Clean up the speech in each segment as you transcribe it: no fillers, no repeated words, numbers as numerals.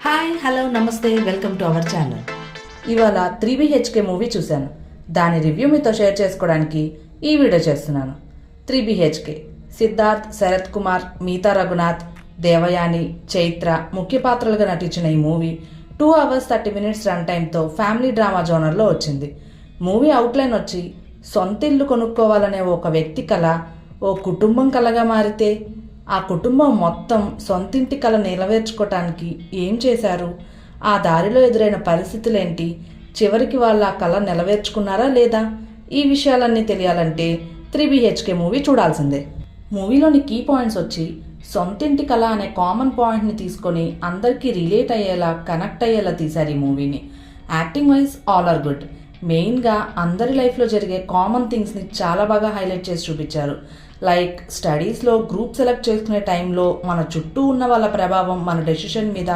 Hi hello నమస్తే welcome to our channel. ఇవాళ 3BHK movie చూశాను. దాని రివ్యూ మీతో షేర్ చేసుకోవడానికి ఈ వీడియో చేస్తున్నాను. 3BHK సిద్ధార్థ్, శరత్ కుమార్, మీతా రఘునాథ్, దేవయాని, చైత్ర ముఖ్య పాత్రలుగా నటించిన ఈ మూవీ 2 hours 30 minutes రన్ టైంతో ఫ్యామిలీ డ్రామా జోనర్లో వచ్చింది. మూవీ అవుట్లైన్ వచ్చి సొంత ఇల్లు కొనుక్కోవాలనే ఒక వ్యక్తి కళ ఓ కుటుంబం కళగా మారితే ఆ కుటుంబం మొత్తం సొంతింటి కళ నెరవేర్చుకోవటానికి ఏం చేశారు, ఆ దారిలో ఎదురైన పరిస్థితులేంటి, చివరికి వాళ్ళ ఆ కళ నెరవేర్చుకున్నారా లేదా, ఈ విషయాలన్నీ తెలియాలంటే 3BHK మూవీ చూడాల్సిందే. మూవీలోని కీ పాయింట్స్ వచ్చి సొంతింటి కళ అనే కామన్ పాయింట్ని తీసుకొని అందరికీ రిలేట్ అయ్యేలా కనెక్ట్ అయ్యేలా తీశారు ఈ మూవీని. Acting wise all are good. మెయిన్గా అందరి లైఫ్లో జరిగే కామన్ థింగ్స్ని చాలా బాగా హైలైట్ చేసి చూపించారు. లైక్ స్టడీస్లో గ్రూప్ సెలెక్ట్ చేసుకునే టైంలో మన చుట్టూ ఉన్న వాళ్ళ ప్రభావం మన డెసిషన్ మీద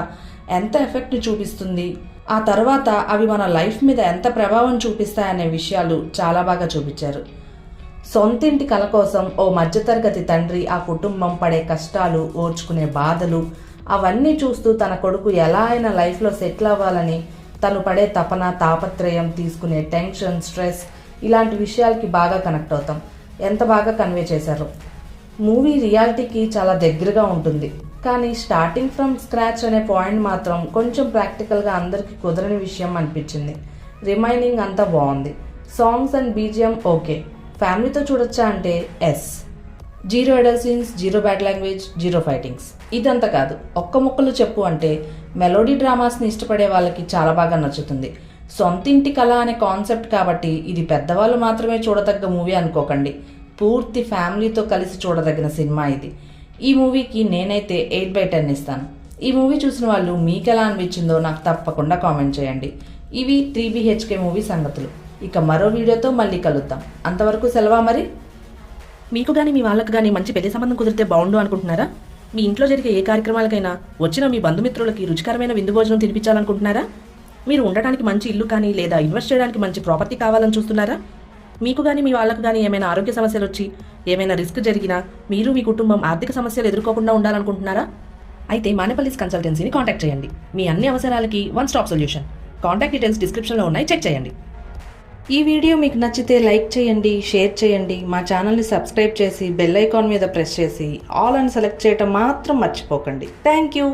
ఎంత ఎఫెక్ట్ని చూపిస్తుంది, ఆ తర్వాత అవి మన లైఫ్ మీద ఎంత ప్రభావం చూపిస్తాయనే విషయాలు చాలా బాగా చూపించారు. సొంతింటి కల కోసం ఓ మధ్యతరగతి తండ్రి ఆ కుటుంబం పడే కష్టాలు, ఓర్చుకునే బాధలు అవన్నీ చూస్తూ తన కొడుకు ఎలా అయినా లైఫ్లో సెటిల్ అవ్వాలని తను పడే తపన, తాపత్రయం, తీసుకునే టెన్షన్, స్ట్రెస్ ఇలాంటి విషయాలకి బాగా కనెక్ట్ అవుతాం. ఎంత బాగా కన్వే చేశారు. మూవీ రియాలిటీకి చాలా దగ్గరగా ఉంటుంది, కానీ స్టార్టింగ్ ఫ్రమ్ స్క్రాచ్ అనే పాయింట్ మాత్రం కొంచెం ప్రాక్టికల్గా అందరికీ కుదరని విషయం అనిపించింది. రిమైనింగ్ అంతా బాగుంది. Songs and BGM okay. ఫ్యామిలీతో చూడొచ్చా అంటే yes. 0 adult scenes, 0 bad language, 0 fightings. ఇదంతా కాదు, ఒక్క ముక్కలు చెప్పు అంటే మెలోడీ డ్రామాస్ని ఇష్టపడే వాళ్ళకి చాలా బాగా నచ్చుతుంది. సొంతింటి కళ అనే కాన్సెప్ట్ కాబట్టి ఇది పెద్దవాళ్ళు మాత్రమే చూడదగ్గ మూవీ అనుకోకండి. పూర్తి ఫ్యామిలీతో కలిసి చూడదగిన సినిమా ఇది. ఈ మూవీకి నేనైతే 8/10 ఇస్తాను. ఈ మూవీ చూసిన వాళ్ళు మీకు ఎలా అనిపించిందో నాకు తప్పకుండా కామెంట్ చేయండి. ఇవి 3BHK మూవీ సంగతులు. ఇక మరో వీడియోతో మళ్ళీ కలుద్దాం. అంతవరకు సెలవా మరి. మీకు కానీ మీ వాళ్ళకు కానీ మంచి పెళ్లి సంబంధం కుదిరితే బాగుండు అనుకుంటున్నారా? మీ ఇంట్లో జరిగే ఏ కార్యక్రమాలకైనా వచ్చిన మీ బంధుమిత్రులకి రుచికరమైన విందు భోజనం తినిపించాలనుకుంటున్నారా? మీరు ఉండటానికి మంచి ఇల్లు కానీ లేదా ఇన్వెస్ట్ చేయడానికి మంచి ప్రాపర్టీ కావాలని చూస్తున్నారా? మీకు కానీ మీ వాళ్ళకు కానీ ఏమైనా ఆరోగ్య సమస్యలు వచ్చి ఏమైనా రిస్క్ జరిగినా మీరు మీ కుటుంబం ఆర్థిక సమస్యలు ఎదుర్కోకుండా ఉండాలనుకుంటున్నారా? అయితే మానేపల్లిస్ కన్సల్టెన్సీని కాంటాక్ట్ చేయండి. మీ అన్ని అవసరాలకి one stop solution. Contact details డిస్క్రిప్షన్లో ఉన్నాయి, చెక్ చేయండి. ఈ వీడియో మీకు నచ్చితే లైక్ చేయండి, షేర్ చేయండి. మా ఛానల్ని సబ్స్క్రైబ్ చేసి బెల్ ఐకాన్ మీద ప్రెస్ చేసి ఆల్ అని సెలెక్ట్ చేయటం మాత్రం మర్చిపోకండి. Thank you.